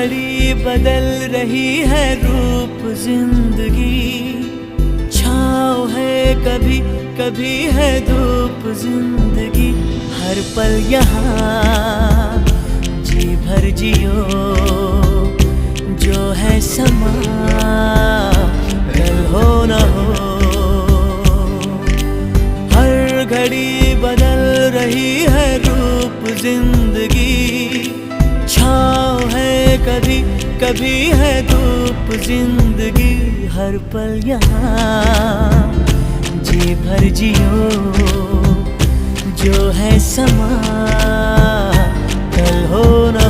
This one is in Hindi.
घड़ी बदल रही है रूप जिंदगी, छाँव है कभी कभी है धूप जिंदगी। हर पल यहाँ जी भर जियो, जो है समा कल हो न हो। हर घड़ी बदल रही है रूप जिंदगी, छाँव है कभी कभी है धूप जिंदगी। हर पल यहाँ जी भर जियो, जो है समा कल हो न